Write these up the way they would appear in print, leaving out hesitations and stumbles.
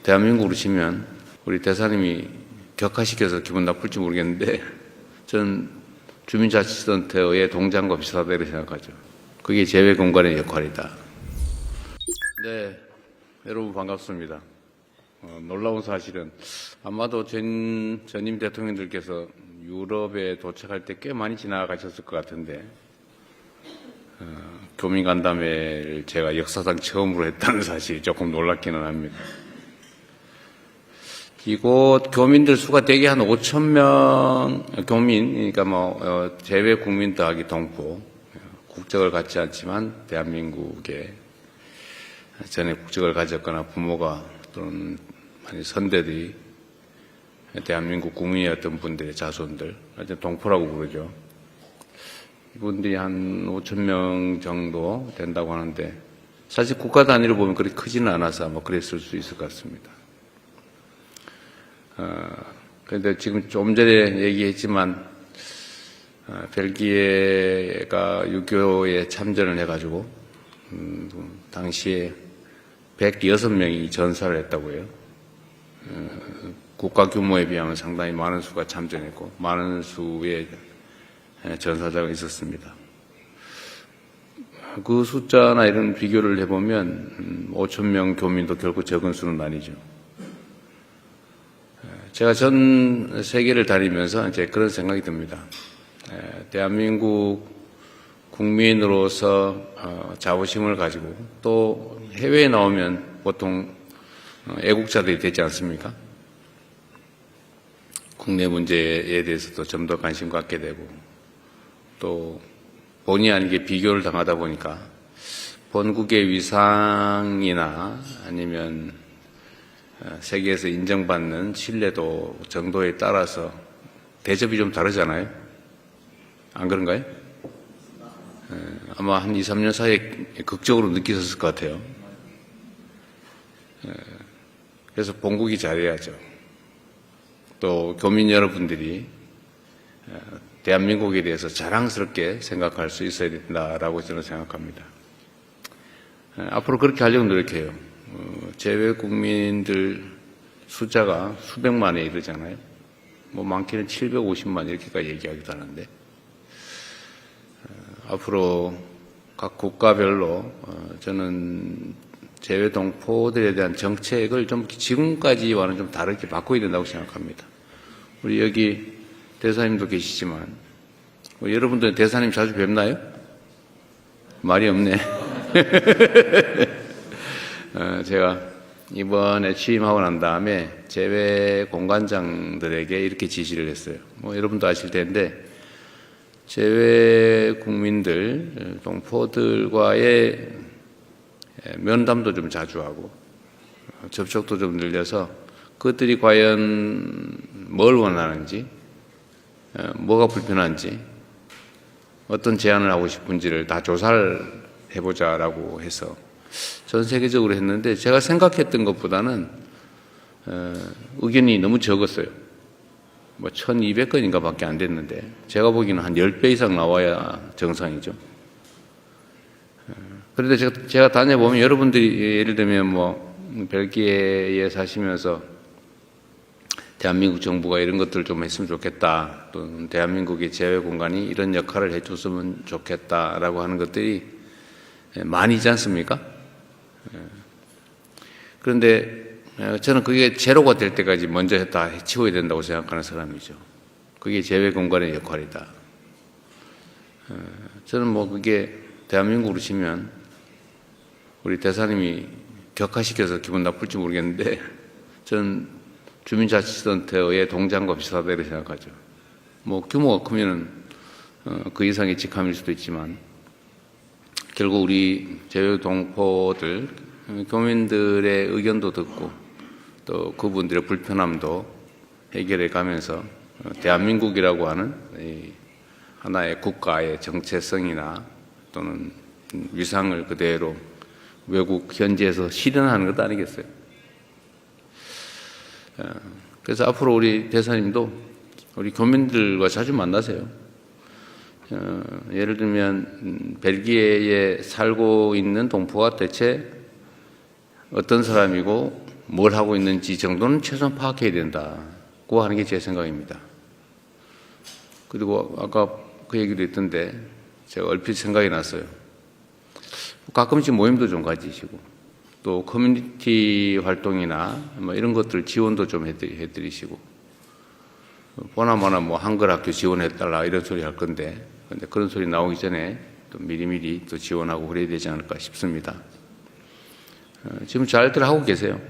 대한민국으로 치면 우리 대사님이 격화시켜서 기분 나쁠지 모르겠는데 저는 주민자치센터의 동장과 비슷하다 이렇게 생각하죠. 그게 재외공간의 역할이다. 네, 여러분 반갑습니다. 놀라운 사실은 아마도 전임 대통령들께서 유럽에 도착할 때 꽤 많이 지나가셨을 것 같은데 교민간담회를 제가 역사상 처음으로 했다는 사실이 조금 놀랍기는 합니다. 이곳 교민들 수가 대개 한 5,000명 교민, 그러니까 재외 국민 더하기 동포, 국적을 갖지 않지만 대한민국에 전에 국적을 가졌거나 부모가 또는 선대들이 대한민국 국민이었던 분들의 자손들, 동포라고 부르죠. 이분들이 한 5,000명 정도 된다고 하는데 사실 국가 단위로 보면 그렇게 크지는 않아서 그랬을 수 있을 것 같습니다. 그런데 지금 좀 전에 얘기했지만 벨기에가 6.25에 참전을 해가지고 당시에 106명이 전사를 했다고 해요. 국가 규모에 비하면 상당히 많은 수가 참전했고 많은 수의 전사자가 있었습니다. 그 숫자나 이런 비교를 해보면 5,000명 교민도 결코 적은 수는 아니죠. 제가 전 세계를 다니면서 이제 그런 생각이 듭니다. 대한민국 국민으로서 자부심을 가지고 또 해외에 나오면 보통 애국자들이 되지 않습니까? 국내 문제에 대해서도 좀 더 관심 갖게 되고 또 본의 아니게 비교를 당하다 보니까 본국의 위상이나 아니면 세계에서 인정받는 신뢰도 정도에 따라서 대접이 좀 다르잖아요. 안 그런가요? 아마 한 2, 3년 사이에 극적으로 느끼셨을 것 같아요. 그래서 본국이 잘해야죠. 또 교민 여러분들이 대한민국에 대해서 자랑스럽게 생각할 수 있어야 된다라고 저는 생각합니다. 앞으로 그렇게 하려고 노력해요. 재외 국민들 숫자가 수백만에 이르잖아요. 많게는 750만 이렇게까지 얘기하기도 하는데 앞으로 각 국가별로 저는 재외 동포들에 대한 정책을 좀 지금까지와는 좀 다르게 바꿔야 된다고 생각합니다. 우리 여기 대사님도 계시지만 여러분들 대사님 자주 뵙나요? 말이 없네. 제가 이번에 취임하고 난 다음에 재외 공관장들에게 이렇게 지시를 했어요. 여러분도 아실 텐데 재외 국민들, 동포들과의 면담도 좀 자주 하고 접촉도 좀 늘려서 그것들이 과연 뭘 원하는지, 뭐가 불편한지, 어떤 제안을 하고 싶은지를 다 조사를 해보자라고 해서 전 세계적으로 했는데 제가 생각했던 것보다는 의견이 너무 적었어요. 1200건인가 밖에 안 됐는데 제가 보기에는 한 10배 이상 나와야 정상이죠. 그런데 제가 다녀보면 여러분들이 예를 들면 벨기에에 사시면서 대한민국 정부가 이런 것들을 좀 했으면 좋겠다, 또는 대한민국의 재외 공간이 이런 역할을 해줬으면 좋겠다라고 하는 것들이 많이 있지 않습니까? 그런데 저는 그게 제로가 될 때까지 먼저 다 해치워야 된다고 생각하는 사람이죠. 그게 재외 공간의 역할이다. 저는 그게 대한민국으로 치면 우리 대사님이 격화시켜서 기분 나쁠지 모르겠는데 저는 주민자치센터의 동장과 비슷하다 이렇게 생각하죠. 규모가 크면은 그 이상의 직함일 수도 있지만 결국 우리 재외 동포들, 교민들의 의견도 듣고 또 그분들의 불편함도 해결해 가면서 대한민국이라고 하는 하나의 국가의 정체성이나 또는 위상을 그대로 외국 현지에서 실현하는 것 아니겠어요? 그래서 앞으로 우리 대사님도 우리 교민들과 자주 만나세요. 예를 들면 벨기에에 살고 있는 동포가 대체 어떤 사람이고 뭘 하고 있는지 정도는 최소한 파악해야 된다고 하는 게 제 생각입니다. 그리고 아까 그 얘기도 했던데 제가 얼핏 생각이 났어요. 가끔씩 모임도 좀 가지시고 또 커뮤니티 활동이나 뭐 이런 것들 지원도 좀 해드리시고 보나마나 뭐 한글 학교 지원해달라 이런 소리 할 건데 근데 그런 소리 나오기 전에 또 미리미리 또 지원하고 그래야 되지 않을까 싶습니다. 지금 잘들 하고 계세요.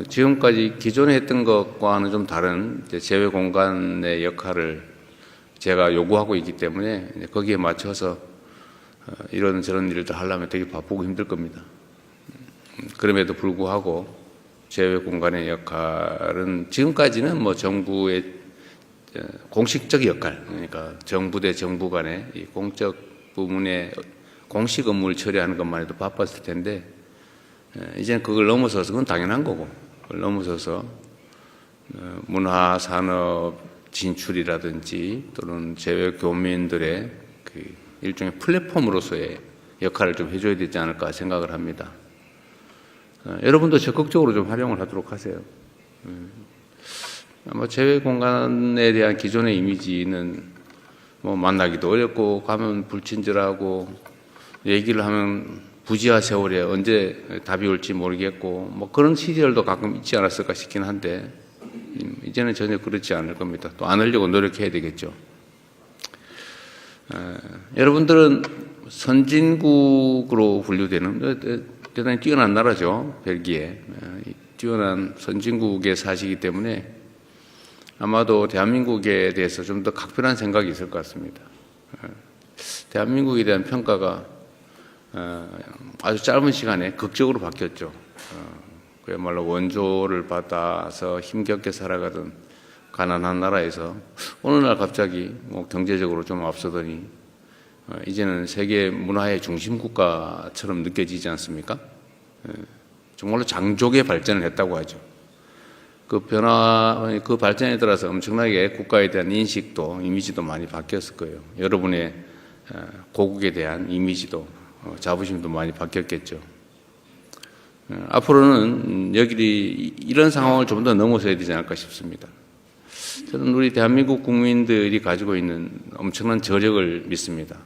지금까지 기존에 했던 것과는 좀 다른 재외 공간의 역할을 제가 요구하고 있기 때문에 거기에 맞춰서 이런 저런 일들 하려면 되게 바쁘고 힘들 겁니다. 그럼에도 불구하고 재외 공간의 역할은 지금까지는 뭐 정부의 공식적 역할, 그러니까 정부 대 정부 간의 이 공적 부문의 공식 업무를 처리하는 것만 해도 바빴을 텐데 이제는 그걸 넘어서서 그건 당연한 거고 그걸 넘어서서 문화 산업 진출이라든지 또는 재외 교민들의 그 일종의 플랫폼으로서의 역할을 좀 해줘야 되지 않을까 생각을 합니다. 여러분도 적극적으로 좀 활용을 하도록 하세요. 아마 재외 공간에 대한 기존의 이미지는 뭐 만나기도 어렵고 가면 불친절하고 얘기를 하면 부지하 세월에 언제 답이 올지 모르겠고 뭐 그런 시절도 가끔 있지 않았을까 싶긴 한데 이제는 전혀 그렇지 않을 겁니다. 또 안 하려고 노력해야 되겠죠. 여러분들은 선진국으로 분류되는 대단히 뛰어난 나라죠. 벨기에. 뛰어난 선진국에 사시기 때문에 아마도 대한민국에 대해서 좀 더 각별한 생각이 있을 것 같습니다. 대한민국에 대한 평가가 아주 짧은 시간에 극적으로 바뀌었죠. 그야말로 원조를 받아서 힘겹게 살아가던 가난한 나라에서 어느 날 갑자기 뭐 경제적으로 좀 앞서더니 이제는 세계 문화의 중심 국가처럼 느껴지지 않습니까? 정말로 장족의 발전을 했다고 하죠. 그 변화, 그 발전에 따라서 엄청나게 국가에 대한 인식도 이미지도 많이 바뀌었을 거예요. 여러분의 고국에 대한 이미지도 자부심도 많이 바뀌었겠죠. 앞으로는 여기 이런 상황을 좀 더 넘어서야 되지 않을까 싶습니다. 저는 우리 대한민국 국민들이 가지고 있는 엄청난 저력을 믿습니다.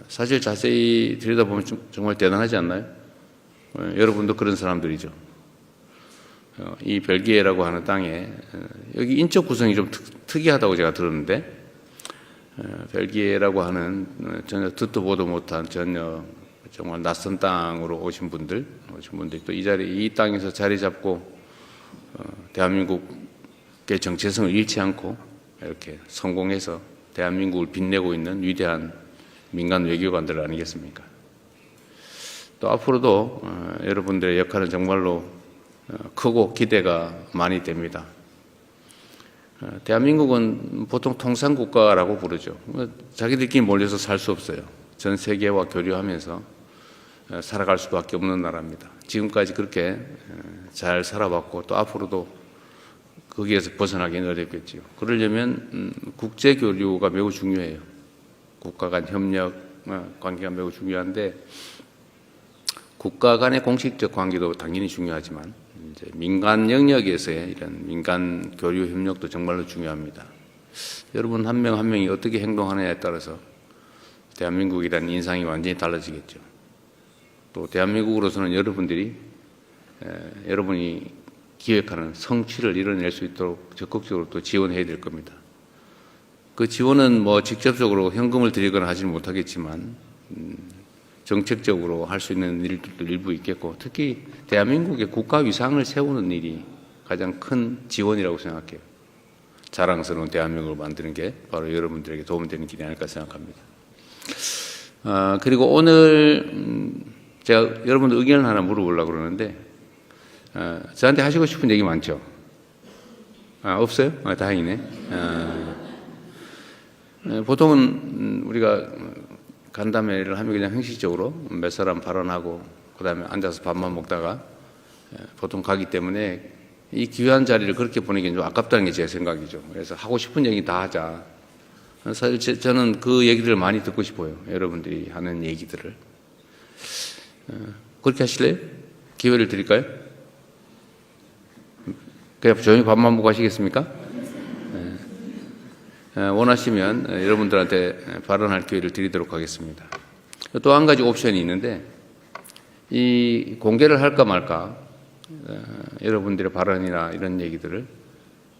사실 자세히 들여다보면 정말 대단하지 않나요? 여러분도 그런 사람들이죠. 이 벨기에라고 하는 땅에 여기 인적 구성이 좀 특이하다고 제가 들었는데 벨기에라고 하는 전혀 듣도 보도 못한 전혀 정말 낯선 땅으로 오신 분들 또 이 땅에서 자리 잡고 대한민국의 정체성을 잃지 않고 이렇게 성공해서 대한민국을 빛내고 있는 위대한 민간 외교관들 아니겠습니까? 또 앞으로도 여러분들의 역할은 정말로 크고 기대가 많이 됩니다. 대한민국은 보통 통상국가라고 부르죠. 자기들끼리 몰려서 살 수 없어요. 전 세계와 교류하면서 살아갈 수밖에 없는 나라입니다. 지금까지 그렇게 잘 살아왔고 또 앞으로도 거기에서 벗어나기는 어렵겠지요. 그러려면 국제 교류가 매우 중요해요. 국가 간 협력 관계가 매우 중요한데 국가 간의 공식적 관계도 당연히 중요하지만 이제 민간 영역에서의 이런 민간 교류 협력도 정말로 중요합니다. 여러분 한 명 한 명이 어떻게 행동하느냐에 따라서 대한민국이라는 인상이 완전히 달라지겠죠. 또 대한민국으로서는 여러분이 기획하는 성취를 이뤄낼 수 있도록 적극적으로 또 지원해야 될 겁니다. 그 지원은 뭐 직접적으로 현금을 드리거나 하지는 못하겠지만 정책적으로 할 수 있는 일들도 일부 있겠고 특히 대한민국의 국가 위상을 세우는 일이 가장 큰 지원이라고 생각해요. 자랑스러운 대한민국을 만드는 게 바로 여러분들에게 도움이 되는 길이 아닐까 생각합니다. 그리고 오늘 제가 여러분들 의견을 하나 물어보려고 그러는데 저한테 하시고 싶은 얘기 많죠? 없어요? 다행이네. 보통은 우리가 간담회를 하면 그냥 형식적으로 몇 사람 발언하고 그 다음에 앉아서 밥만 먹다가 보통 가기 때문에 이 귀한 자리를 그렇게 보내기는 좀 아깝다는 게 제 생각이죠. 그래서 하고 싶은 얘기 다 하자. 사실 저는 그 얘기들을 많이 듣고 싶어요. 여러분들이 하는 얘기들을. 그렇게 하실래요? 기회를 드릴까요? 그냥 조용히 밥만 먹고 하시겠습니까? 원하시면 여러분들한테 발언할 기회를 드리도록 하겠습니다. 또 한 가지 옵션이 있는데, 이 공개를 할까 말까, 여러분들의 발언이나 이런 얘기들을,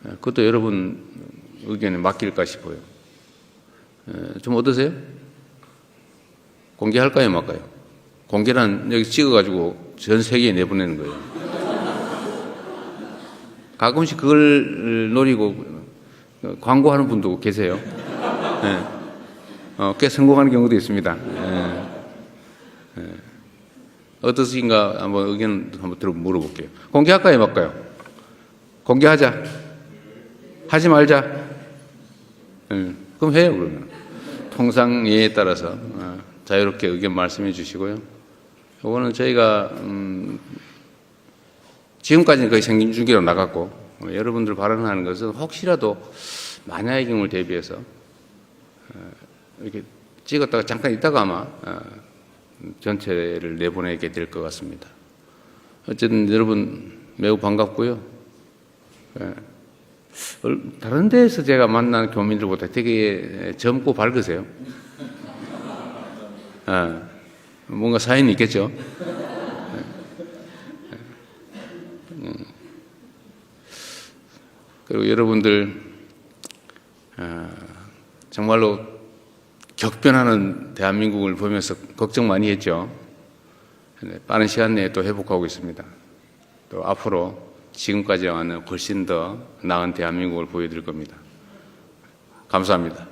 그것도 여러분 의견에 맡길까 싶어요. 좀 어떠세요? 공개할까요, 말까요? 공개란 여기 찍어가지고 전 세계에 내보내는 거예요. 가끔씩 그걸 노리고 광고하는 분도 계세요. 꽤 성공하는 경우도 있습니다. 어떠신가 한번 의견 한번 물어볼게요. 공개할까요, 말까요? 공개하자. 하지 말자. 그럼 해요, 그러면. 통상 예에 따라서 자유롭게 의견 말씀해 주시고요. 이거는 저희가 지금까지는 거의 생중계로 나갔고, 여러분들 발언하는 것은 혹시라도 만약의 경우를 대비해서 이렇게 찍었다가 잠깐 있다가 아마 전체를 내보내게 될 것 같습니다. 어쨌든 여러분 매우 반갑고요. 다른 데에서 제가 만난 교민들보다 되게 젊고 밝으세요. 뭔가 사연이 있겠죠. 그리고 여러분들 정말로 격변하는 대한민국을 보면서 걱정 많이 했죠. 빠른 시간 내에 또 회복하고 있습니다. 또 앞으로 지금까지와는 훨씬 더 나은 대한민국을 보여드릴 겁니다. 감사합니다.